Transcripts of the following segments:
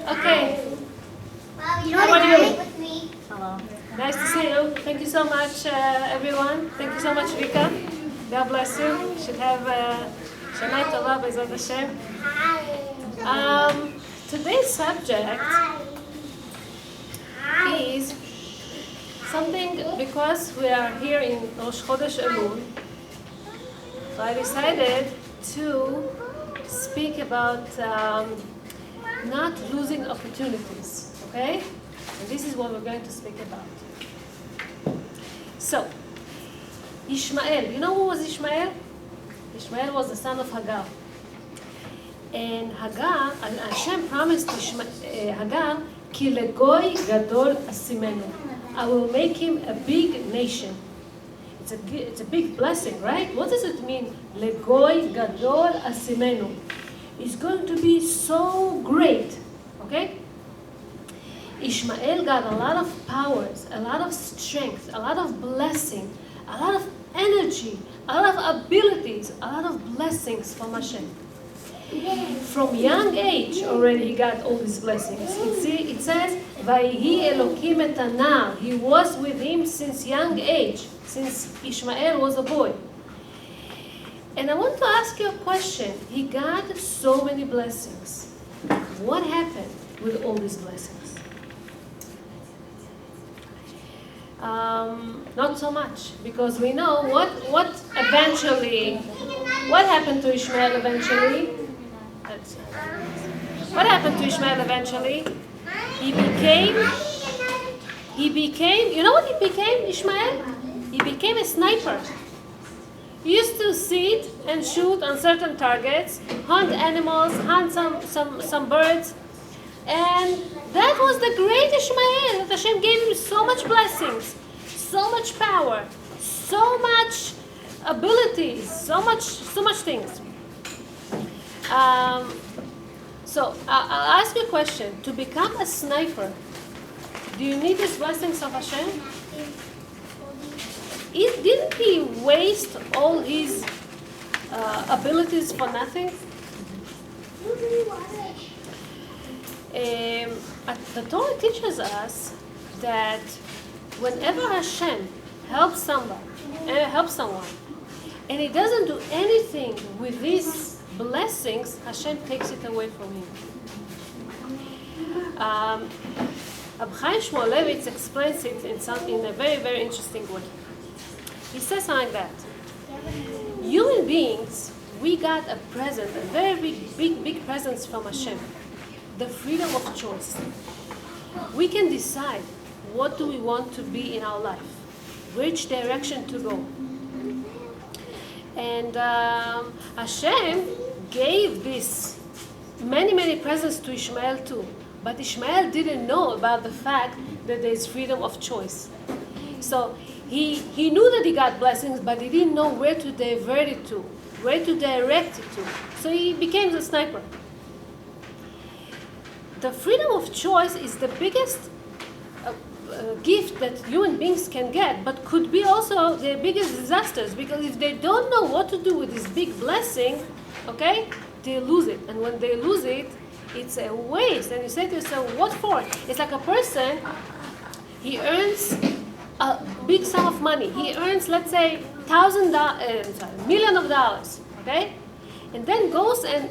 Okay. You How want are to you? drink with me? Hello. Nice to see you. Thank you so much, everyone. Thank you so much, Vika. God bless you. You should have Shana Tova B'ezrat Hashem. Today's subject is something, because we are here in Rosh Chodesh Elul, so I decided to speak about not losing opportunities, okay? And this is what we're going to speak about. So, Ishmael, you know who was Ishmael? Ishmael was the son of Hagar. And Hagar, Hashem promised Hagar, Ki legoy gadol asimenu. I will make him a big nation. It's a big blessing, right? What does it mean? Legoy gadol asimenu. It's going to be so great, okay? Ishmael got a lot of powers, a lot of strength, a lot of blessing, a lot of energy, a lot of abilities, a lot of blessings from Hashem. From young age already he got all these blessings. It says, Vayihi Elokim et hanar. He was with him since young age, since Ishmael was a boy. And I want to ask you a question. He got so many blessings. What happened with all these blessings? Not so much, because we know what happened to Ishmael eventually. What happened to Ishmael eventually? He became, you know what he became, Ishmael? He became a sniper. He used to sit and shoot on certain targets, hunt animals, hunt some birds. And that was the great Ishmael, that Hashem gave him so much blessings, so much power, so much abilities, so much things. So I'll ask you a question. To become a sniper, do you need these blessings of Hashem? Didn't he waste all his abilities for nothing? The Torah teaches us that whenever Hashem helps someone, and he doesn't do anything with these blessings, Hashem takes it away from him. Reb Chaim Shmulevitz explains it in a very, very interesting way. He says something like that. Human beings, we got a present, a very big present from Hashem. The freedom of choice. We can decide what do we want to be in our life, which direction to go. And Hashem gave this many presents to Ishmael too. But Ishmael didn't know about the fact that there is freedom of choice. So he knew that he got blessings, but he didn't know where to divert it to, where to direct it to. So he became the sniper. The freedom of choice is the biggest gift that human beings can get, but could be also the biggest disasters, because if they don't know what to do with this big blessing, okay, they lose it. And when they lose it, it's a waste. And you say to yourself, what for? It's like a person, he earns a big sum of money. He earns, let's say, $1,000 million, okay? And then goes and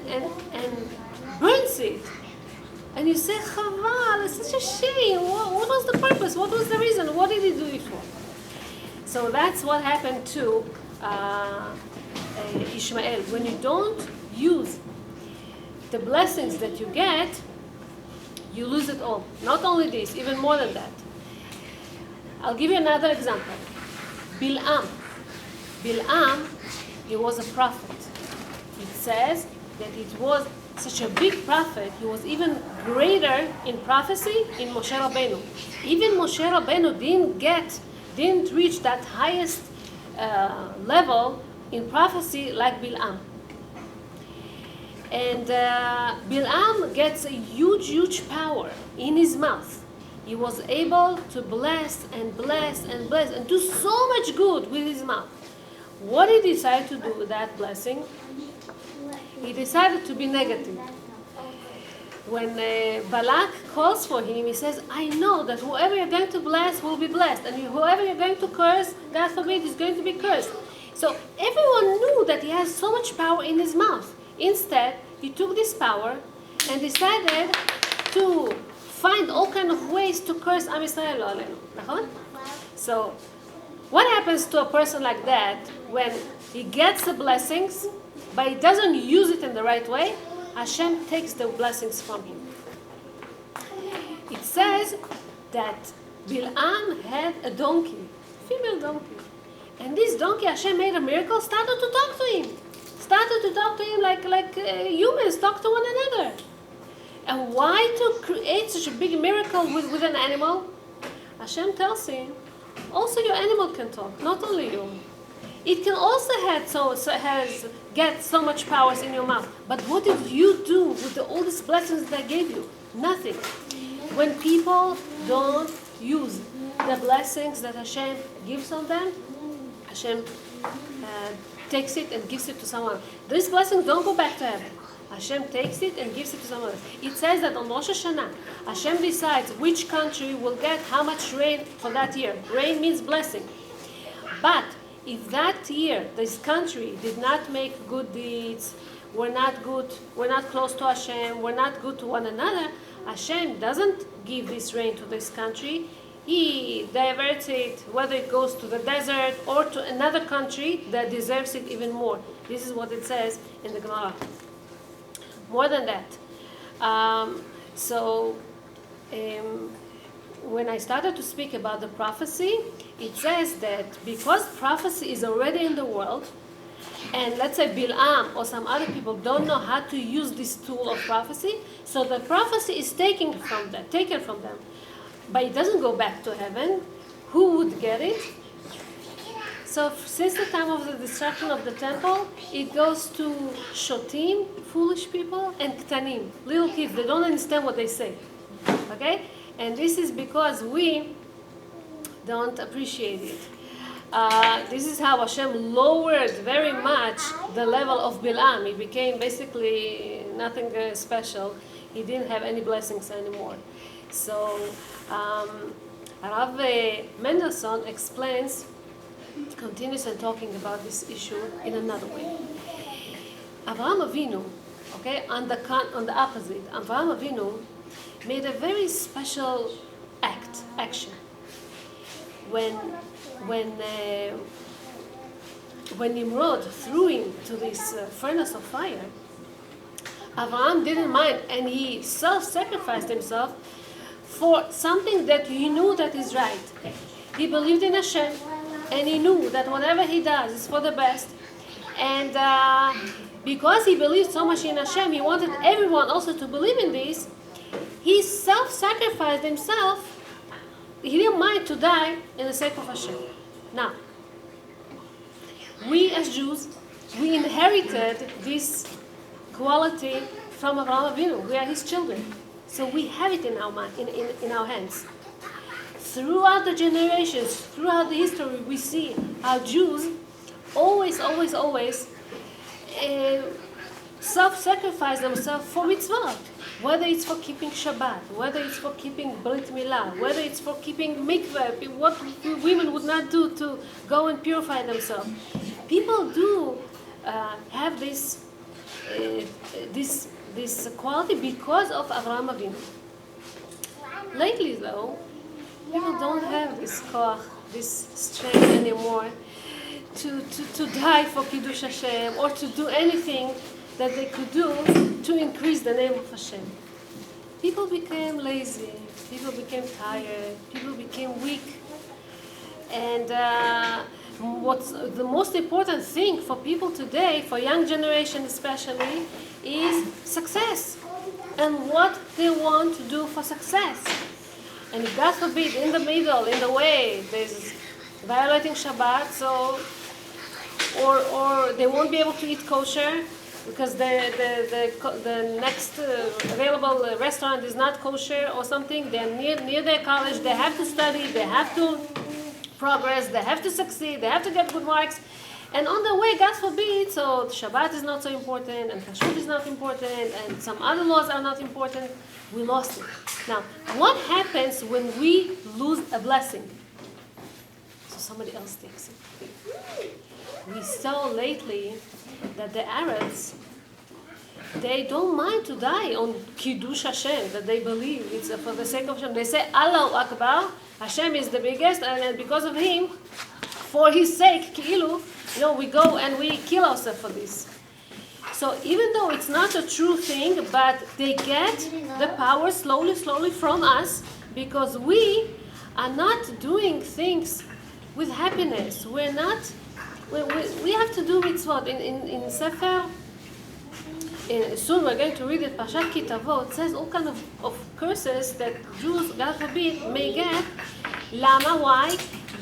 burns it. And you say, Chaval, it's such a shame. What was the purpose? What was the reason? What did he do it for? So that's what happened to Ishmael. When you don't use the blessings that you get, you lose it all. Not only this, even more than that. I'll give you another example. Bil'am, he was a prophet. It says that it was such a big prophet, he was even greater in prophecy in Moshe Rabbeinu. Even Moshe Rabbeinu didn't reach that highest level in prophecy like Bil'am. And Bil'am gets a huge power in his mouth. He was able to bless and do so much good with his mouth. What did he decide to do with that blessing? He decided to be negative. when Balak calls for him, he says, I know that whoever you're going to bless will be blessed, and whoever you're going to curse, God forbid, is going to be cursed. So everyone knew that he has so much power in his mouth. Instead, he took this power and decided to find all kind of ways to curse Am Yisrael lo alenu. נכון? So, what happens to a person like that when he gets the blessings, but he doesn't use it in the right way? Hashem takes the blessings from him. It says that Bil'am had a donkey, female donkey. And this donkey, Hashem made a miracle, started to talk to him. Like humans talk to one another. And why to create such a big miracle with an animal? Hashem tells him, also your animal can talk, not only you. It can also get so much powers in your mouth. But what did you do with all these blessings that I gave you? Nothing. When people don't use the blessings that Hashem gives on them, Hashem takes it and gives it to someone. These blessings don't go back to heaven. Hashem takes it and gives it to someone else. It says that on Rosh Hashanah, Hashem decides which country will get how much rain for that year. Rain means blessing. But if that year, this country did not make good deeds, we're not good, we're not close to Hashem, we're not good to one another, Hashem doesn't give this rain to this country. He diverts it, whether it goes to the desert or to another country that deserves it even more. This is what it says in the Gemara. More than that. When I started to speak about the prophecy, it says that because prophecy is already in the world, and let's say Bil'am or some other people don't know how to use this tool of prophecy, so the prophecy is taken from them. But it doesn't go back to heaven. Who would get it? So since the time of the destruction of the temple, it goes to shotim, foolish people, and ktanim, little kids. They don't understand what they say. Okay? And this is because we don't appreciate it. This is how Hashem lowered very much the level of Bil'am. He became basically nothing special. He didn't have any blessings anymore. So Rav Mendelssohn continues and talking about this issue in another way. Avraham Avinu, okay, on the opposite, Avraham Avinu made a very special action. When Nimrod threw him to this furnace of fire, Avraham didn't mind, and he self-sacrificed himself for something that he knew that is right. He believed in Hashem, and he knew that whatever he does is for the best. And because he believed so much in Hashem, he wanted everyone also to believe in this. He self-sacrificed himself. He didn't mind to die in the sake of Hashem. Now, we as Jews, we inherited this quality from Avraham Avinu. We are his children. So we have it in our mind, in our hands. Throughout the generations, throughout the history, we see how Jews always self-sacrifice themselves for mitzvot. Whether it's for keeping Shabbat, whether it's for keeping Brit Milah, whether it's for keeping mikveh, what women would not do to go and purify themselves. People do have this quality because of Avraham Avinu. Lately, though, people don't have this koach, this strength anymore to die for Kiddush Hashem or to do anything that they could do to increase the name of Hashem. People became lazy, people became tired, people became weak. And what's the most important thing for people today, for young generation especially, is success and what they want to do for success. And God forbid, in the middle, in the way, there's violating Shabbat, so or they won't be able to eat kosher because the next available restaurant is not kosher or something. They're near their college. They have to study. They have to progress. They have to succeed. They have to get good marks. And on the way, God forbid, so Shabbat is not so important, and Kashrut is not important, and some other laws are not important. We lost it. Now, what happens when we lose a blessing? So somebody else takes it. We saw lately that the Arabs, they don't mind to die on Kiddush Hashem, that they believe it's for the sake of Hashem. They say, Allahu Akbar, Hashem is the biggest, and because of him, for his sake, Ki'ilu, we go and we kill ourselves for this. So even though it's not a true thing, but they get the power slowly from us, because we are not doing things with happiness. We're not, we have to do mitzvot. In Sefer, soon we're going to read it, Parshat Kitavot, it says all kind of curses that Jews, God forbid, may get. Lama, why?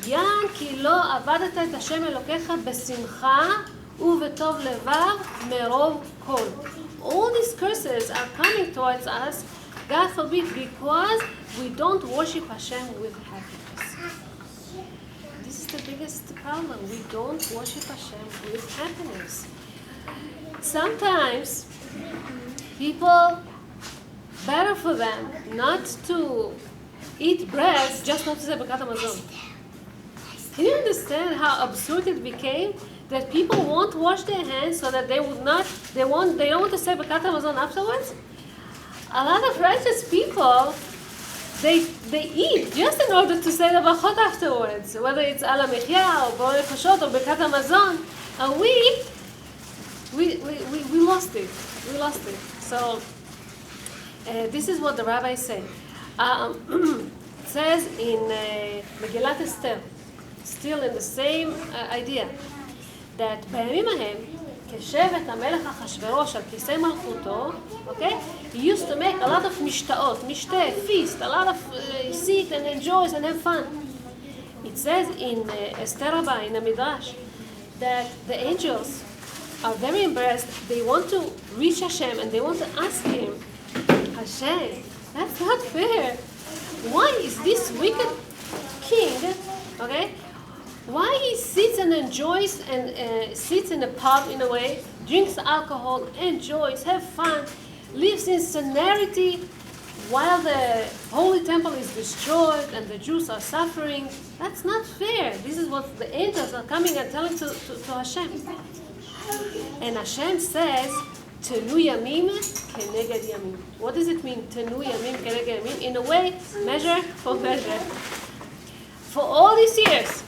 יען כי לא עבדת את השם אלוקיך בשמחה ובטוב לבב מרוב כל. All these curses are coming towards us, God forbid, because we don't worship Hashem with happiness. This is the biggest problem. We don't worship Hashem with happiness. Sometimes people, better for them not to eat bread, just not to say Birkat Hamazon. Can you understand how absurd it became? That people won't wash their hands so that they don't want to say Birkat Hamazon afterwards? A lot of righteous people, they eat just in order to say the brachot afterwards, whether it's Al HaMechya or Borei Nefashot or Birkat Hamazon. And we lost it. We lost it. So this is what the rabbis say. It says in Megillat Esther, still in the same idea, that בימים ההם, כשבט המלך אחשוורוש על כיסא מלכותו, okay, he used to make a lot of משתאות, משתה, feast, a lot of sit and enjoy and have fun. It says in Esther Rabbah, in the Midrash, that the angels are very embarrassed. They want to reach Hashem and they want to ask him, Hashem, that's not fair. Why is this wicked king, okay, why he sits and enjoys and sits in a pub in a way, drinks alcohol, enjoys, have fun, lives in sincerity while the holy temple is destroyed and the Jews are suffering? That's not fair. This is what the angels are coming and telling to Hashem. And Hashem says, Tenu Yamim Keneged Yamim. What does it mean, Tenu Yamim Keneged Yamim? In a way, measure for measure. For all these years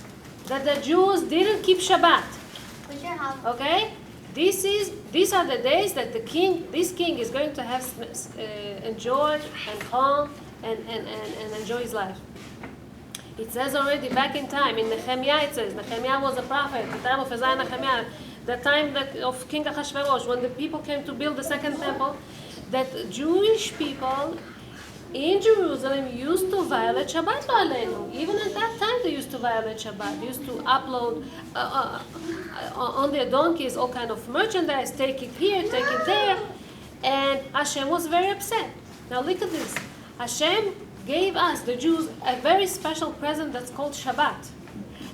that the Jews didn't keep Shabbat, okay? These are the days that this king is going to have enjoy and calm and enjoy his life. It says already back in time, in Nehemiah it says, Nehemiah was a prophet, the time of Uzziah and Nehemiah, the time of King Ahasuerus, when the people came to build the second temple, that Jewish people in Jerusalem used to violate Shabbat Ba'aleinu. Even at that time they used to violate Shabbat. They used to upload on their donkeys all kind of merchandise, take it here, take it there, and Hashem was very upset. Now look at this. Hashem gave us, the Jews, a very special present that's called Shabbat.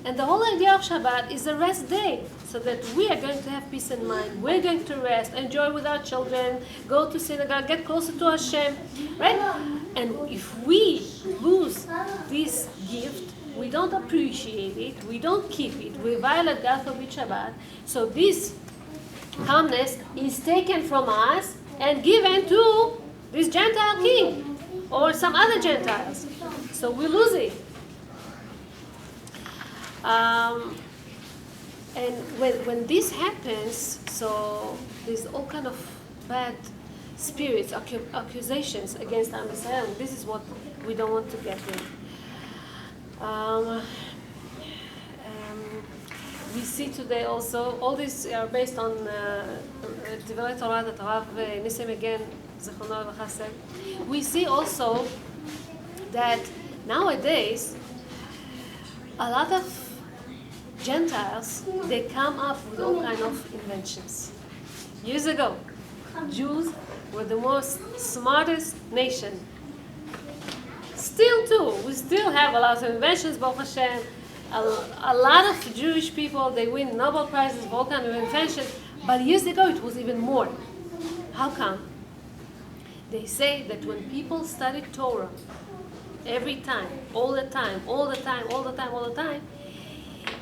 And the whole idea of Shabbat is a rest day, so that we are going to have peace in mind. We're going to rest, enjoy with our children, go to synagogue, get closer to Hashem, right? And if we lose this gift, we don't appreciate it, we don't keep it, we violate God forbid Shabbat, so this calmness is taken from us and given to this Gentile king or some other Gentiles. So we lose it. And when this happens, so there's all kind of bad spirits, accusations against Am Yisrael. This is what we don't want to get with. We see today also, all these are based on Divrei Torah that Rav Nissim again, Zichrono Livracha, said. We see also that nowadays a lot of Gentiles, they come up with all kind of inventions. Years ago, Jews were the most smartest nation. Still too, we still have a lot of inventions, Baruch Hashem. A lot of Jewish people, they win Nobel Prizes for all kinds of inventions, but years ago it was even more. How come? They say that when people study Torah every time, all the time,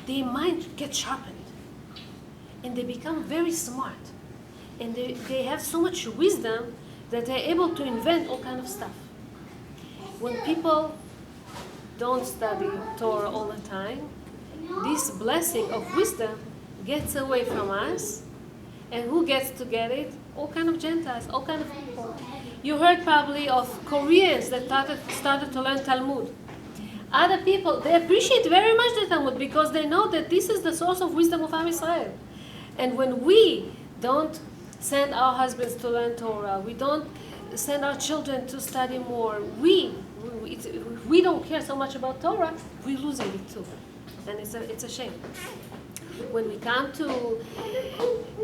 their mind gets sharpened. And they become very smart. And they have so much wisdom that they're able to invent all kind of stuff. When people don't study Torah all the time, this blessing of wisdom gets away from us. And who gets to get it? All kind of Gentiles, all kind of people. You heard probably of Koreans that started to learn Talmud. Other people, they appreciate very much the Talmud because they know that this is the source of wisdom of Am Israel. And when we don't send our husbands to learn Torah, we don't send our children to study more, we don't care so much about Torah, we're losing it too. And it's a shame. When we come to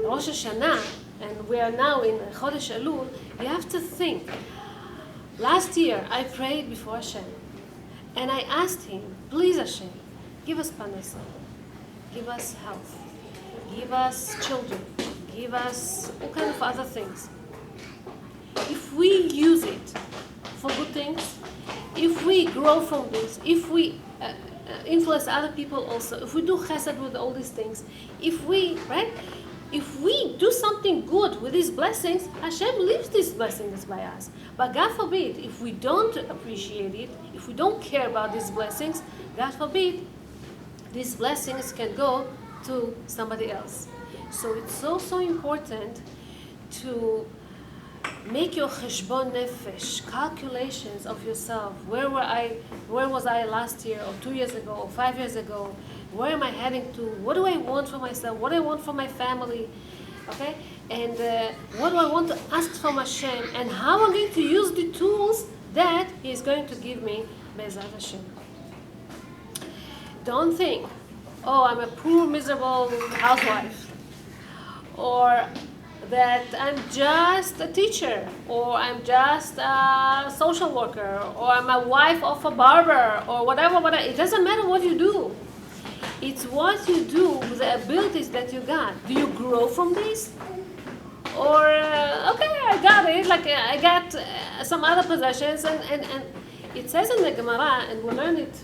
Rosh Hashanah, and we are now in Chodesh Elul, you have to think. Last year, I prayed before Hashem, and I asked Him, please Hashem, give us parnasa, give us health, give us children, give us all kind of other things. If we use it for good things, if we grow from this, if we influence other people also, if we do chesed with all these things, if we do something good with these blessings, Hashem leaves these blessings by us. But God forbid, if we don't appreciate it, if we don't care about these blessings, God forbid, these blessings can go to somebody else. So it's so important to make your cheshbon nefesh, calculations of yourself. Where was I last year, or 2 years ago, or 5 years ago? Where am I heading to? What do I want for myself? What do I want for my family? Okay? And what do I want to ask from Hashem? And how I'm going to use the tools that He is going to give me, Be'ezrat Hashem. Don't think, oh, I'm a poor, miserable housewife. Or that I'm just a teacher, or I'm just a social worker, or I'm a wife of a barber, or whatever. It doesn't matter what you do. It's what you do with the abilities that you got. Do you grow from this? Or, okay, I got it, like I got some other possessions, and it says in the Gemara, and we'll learn it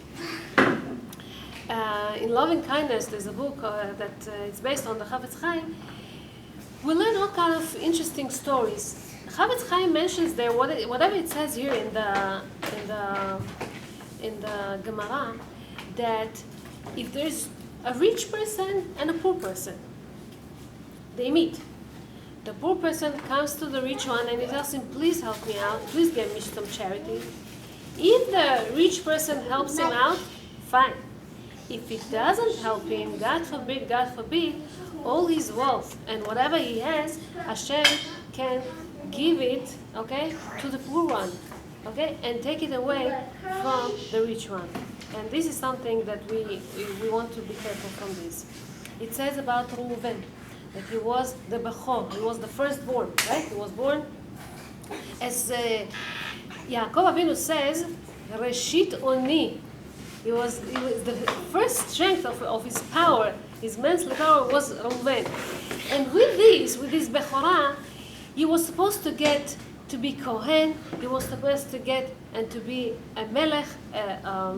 in Loving Kindness. There's a book that it's based on the Chafetz Chaim. We learn all kind of interesting stories. Chafetz Chaim mentions there whatever it says here in the Gemara, that if there's a rich person and a poor person, they meet. The poor person comes to the rich one and he tells him, please help me out, please give me some charity. If the rich person helps him out, fine. If it doesn't help him, God forbid, all his wealth and whatever he has, Hashem can give it, okay, to the poor one, okay, and take it away from the rich one. And this is something that we want to be careful from this. It says about Reuven that he was the Bechor, he was the firstborn, right? He was born as Yaakov Avinu says, Reshit Oni. He was the first strength of his power, his mental power was Reuven. And with this Bechorah, he was supposed to get to be Kohen, he was supposed to get and to be a Melech, a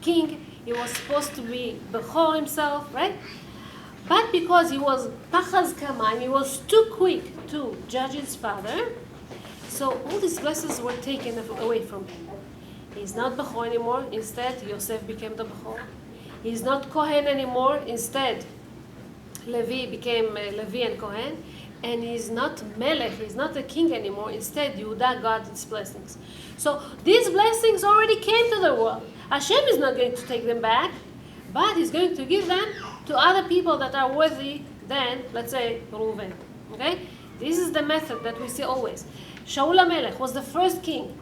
king, he was supposed to be Bechor himself, right? But because he was Pachaz Kamayim, he was too quick to judge his father, so all these blessings were taken away from him. He's not Bechor anymore. Instead, Yosef became the Bechor. He's not Kohen anymore. Instead, Levi became Levi and Kohen. And he's not Melech. He's not a king anymore. Instead, Yehuda got its blessings. So these blessings already came to the world. Hashem is not going to take them back, but He's going to give them to other people that are worthy than, let's say, Reuven. Okay? This is the method that we see always. Shaul HaMelech was the first king.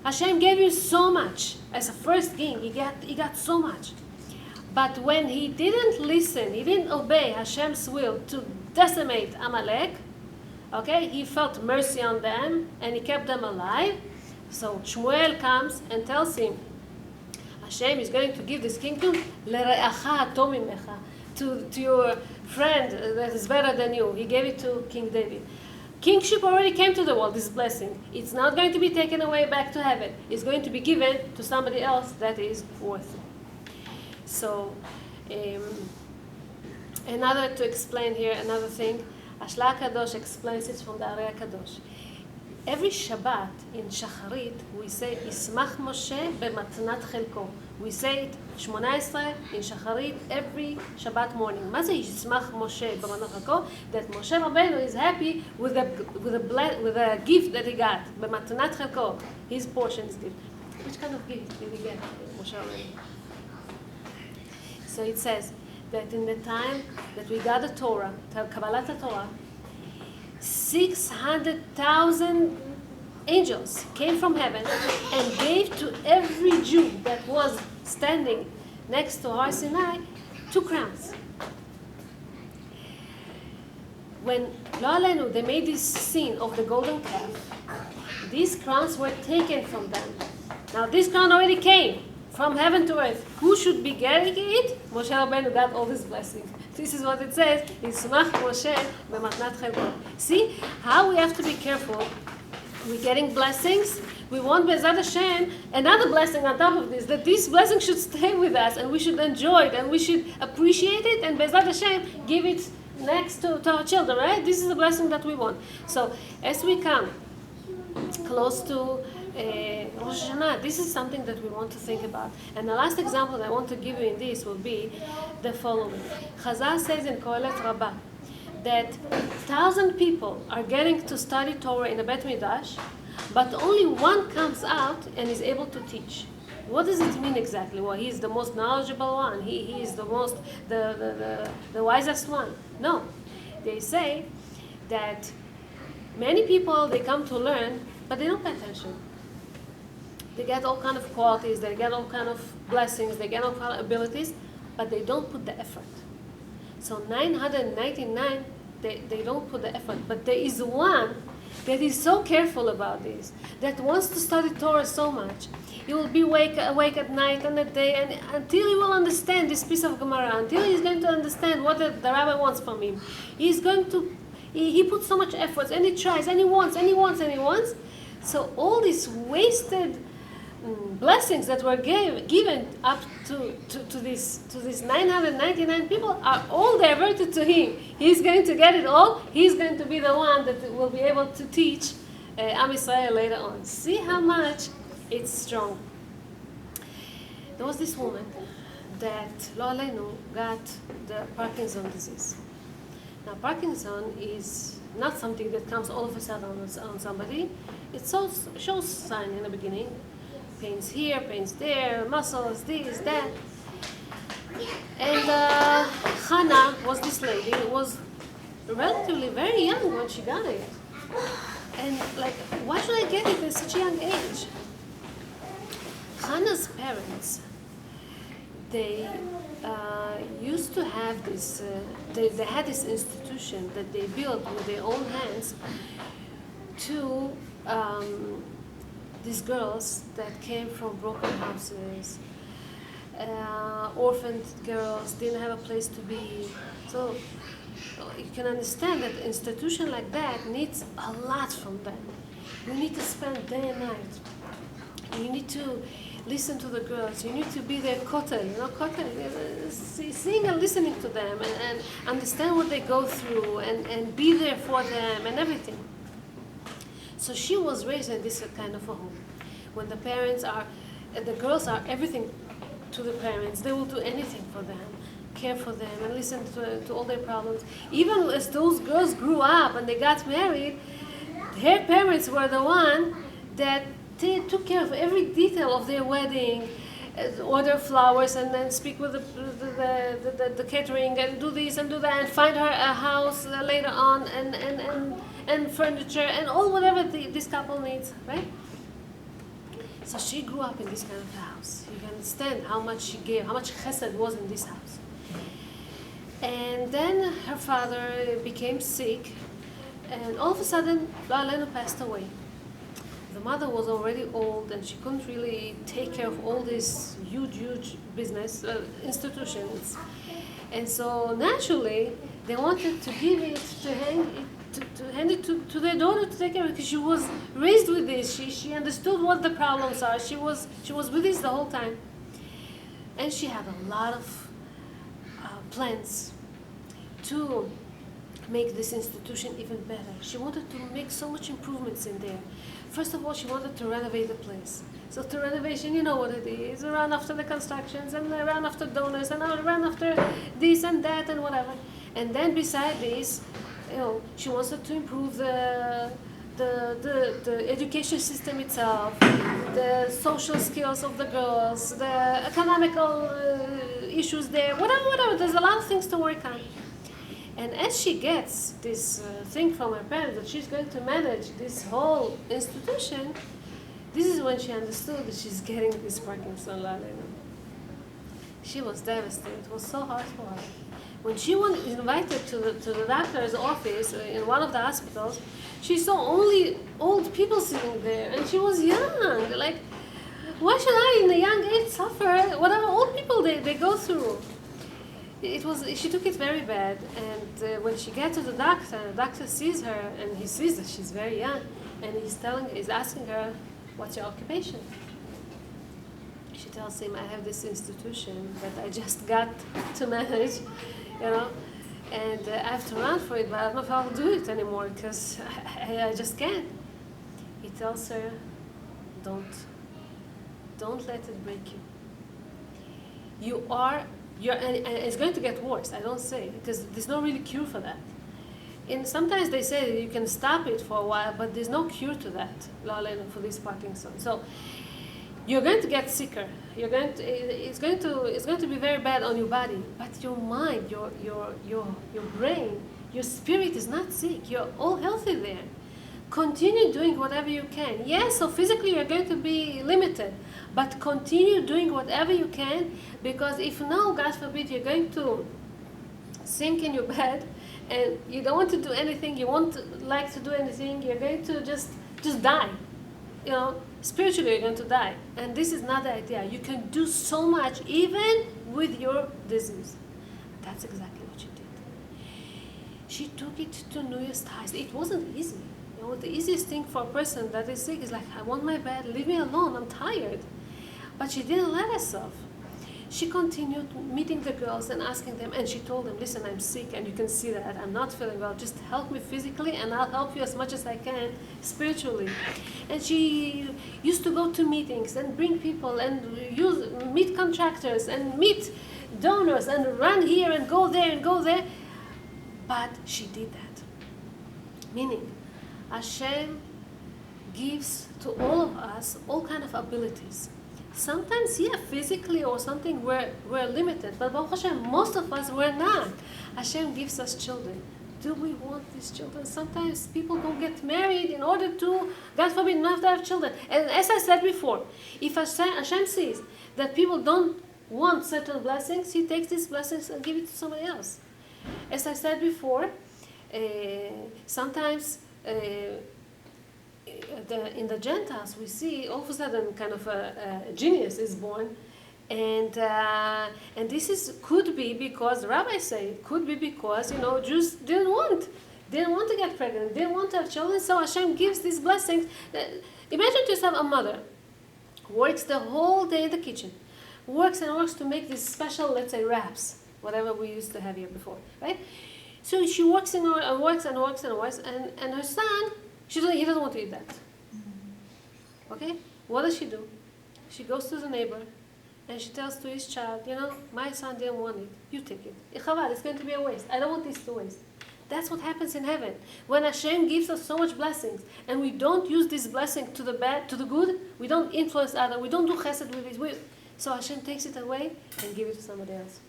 Hashem gave you so much as a first king. He got so much. But when he didn't listen, he didn't obey Hashem's will to decimate Amalek, okay, he felt mercy on them and he kept them alive. So Shmuel comes and tells him, Hashem is going to give this kingdom לרעך הטוב ממך, to your friend that is better than you. He gave it to King David. Kingship already came to the world, this blessing. It's not going to be taken away back to heaven. It's going to be given to somebody else that is worthy. So, to explain here, another thing, Ashla Kadosh explains it from the Arei Kadosh. Every Shabbat in Shacharit, we say, Yismach Moshe b'matnat chelko. We say it 18 in Shacharit every Shabbat morning. מה זה Yismach Moshe b'matnat chelko? That Moshe Rabbeinu is happy with the gift that he got. b'matnat chelko, his portion is gift. Which kind of gift did he get, Moshe Rabbeinu? So it says that in the time that we got the Torah, Kabbalat Torah, 600,000 angels came from heaven and gave to every Jew that was standing next to Har Sinai 2 crowns. When Lo Aleinu, they made this scene of the golden calf, these crowns were taken from them. Now this crown already came from heaven to earth. Who should be getting it? Moshe Rabbeinu got all this blessing. This is what it says. Yismach Moshe b'matnat chelko. See how we have to be careful. We're getting blessings. We want Be'ezrat Hashem another blessing on top of this. That this blessing should stay with us, and we should enjoy it, and we should appreciate it, and Be'ezrat Hashem give it next to our children. Right? This is the blessing that we want. So as we come close to Rosh Hashanah, this is something that we want to think about. And the last example that I want to give you in this will be the following. Chazal says in Kohelet Rabbah that 1,000 people are getting to study Torah in the Bet Midrash, but only one comes out and is able to teach. What does it mean exactly? Well, he is the most knowledgeable one. He is the most, the wisest one. No. They say that many people, they come to learn, but they don't pay attention. They get all kind of qualities, they get all kind of blessings, they get all kind of abilities, but they don't put the effort. So 999, they don't put the effort. But there is one that is so careful about this, that wants to study Torah so much. He will be awake at night and at day, and until he will understand this piece of Gemara, until he's going to understand what the rabbi wants from him. He's going to, he puts so much effort, and he tries, and he wants, and he wants, and he wants. So all these wasted blessings that were given up to these 999 people are all diverted to him. He's going to get it all. He's going to be the one that will be able to teach Am Yisrael later on. See how much it's strong. There was this woman that Lo Aleinu got the Parkinson disease. Now Parkinson is not something that comes all of a sudden on somebody. It shows sign in the beginning. Pains here, pains there, muscles, this, that. And Hannah was this lady, was relatively very young when she got it. And like, why should I get it at such a young age? Hannah's parents, they used to have this, they had this institution that they built with their own hands to these girls that came from broken houses, orphaned girls, didn't have a place to be. So you can understand that an institution like that needs a lot from them. You need to spend day and night. You need to listen to the girls. You need to be their kotel, seeing and listening to them and understand what they go through and be there for them and everything. So she was raised in this kind of a home. When the parents are, the girls are everything to the parents. They will do anything for them, care for them, and listen to all their problems. Even as those girls grew up and they got married, their parents were the one that took care of every detail of their wedding, order flowers and then speak with the catering and do this and do that and find her a house later on and furniture and all whatever this couple needs, right? So she grew up in this kind of house. You can understand how much she gave, how much chesed was in this house. And then her father became sick, and all of a sudden, Lo Aleinu passed away. the mother was already old and she couldn't really take care of all this huge business institutions. And so naturally, they wanted to give it, to hand it to their daughter to take care of it, because she was raised with this. She understood what the problems are. She was with this the whole time. And she had a lot of plans to make this institution even better. She wanted to make so much improvements in there. First of all, she wanted to renovate the place. So to renovation, you know what it is. Run after the constructions, and run after donors, and run after this and that and whatever. And then beside this, she wanted to improve the education system itself, the social skills of the girls, the economical issues there, whatever. There's a lot of things to work on. And as she gets this thing from her parents that she's going to manage this whole institution, this is when she understood that she's getting this Parkinson lalena. She was devastated. It was so hard for her. When she was invited to the doctor's office in one of the hospitals, she saw only old people sitting there, and she was young. Like, why should I, in a young age, suffer whatever old people they go through? She took it very bad, and when she gets to the doctor sees her, and he sees that she's very young, and he's asking her, "What's your occupation?" She tells him, "I have this institution that I just got to manage, and I have to run for it, but I don't know if I'll do it anymore because I just can't." He tells her, "Don't let it break you. And it's going to get worse. I don't say, because there's no really cure for that. And sometimes they say that you can stop it for a while, but there's no cure to that, for this Parkinson. So you're going to get sicker. It's going to be very bad on your body, but your mind, your brain, your spirit is not sick. You're all healthy there. Continue doing whatever you can. Yes, so physically you're going to be limited, but continue doing whatever you can, because if no, God forbid, you're going to sink in your bed and you don't want to do anything, you won't like to do anything, you're going to just die. Spiritually you're going to die. And this is not the idea. You can do so much even with your disease. That's exactly what she did. She took it to New Year's highs. It wasn't easy. The easiest thing for a person that is sick is like, I want my bed, leave me alone, I'm tired. But she didn't let herself. She continued meeting the girls and asking them, and she told them, "Listen, I'm sick, and you can see that I'm not feeling well. Just help me physically, and I'll help you as much as I can spiritually." And she used to go to meetings and bring people and meet contractors and meet donors and run here and go there. But she did that. Meaning, Hashem gives to all of us all kind of abilities. Sometimes, physically or something we're limited, but Baruch Hashem, most of us we're not. Hashem gives us children. Do we want these children? Sometimes people don't get married in order to, God forbid, not to have children. And as I said before, if Hashem sees that people don't want certain blessings, He takes these blessings and gives it to somebody else. As I said before, sometimes in the Gentiles we see all of a sudden kind of a genius is born, and this could be because the rabbis say it could be because Jews didn't want to get pregnant, didn't want to have children, so Hashem gives these blessings. Imagine to yourself a mother works the whole day in the kitchen, works to make these special, let's say, wraps, whatever we used to have here before, right? So she works and works, and her son, he doesn't want to eat that. Okay? What does she do? She goes to the neighbor, and she tells to his child, my son didn't want it. You take it. It's going to be a waste. I don't want this to waste. That's what happens in heaven. When Hashem gives us so much blessings, and we don't use this blessing to the bad, to the good, we don't influence others, we don't do chesed with it. So Hashem takes it away and gives it to somebody else.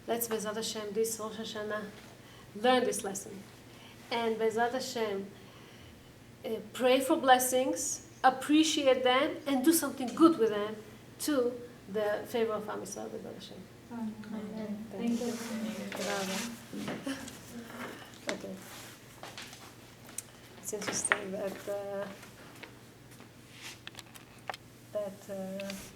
Let's, Bezat Hashem, this Rosh Hashanah, learn this lesson. And Bezat Hashem, pray for blessings, appreciate them, and do something good with them to the favor of Am Yisrael, Bezat Hashem. Amen. Thank you. Okay. It's interesting that that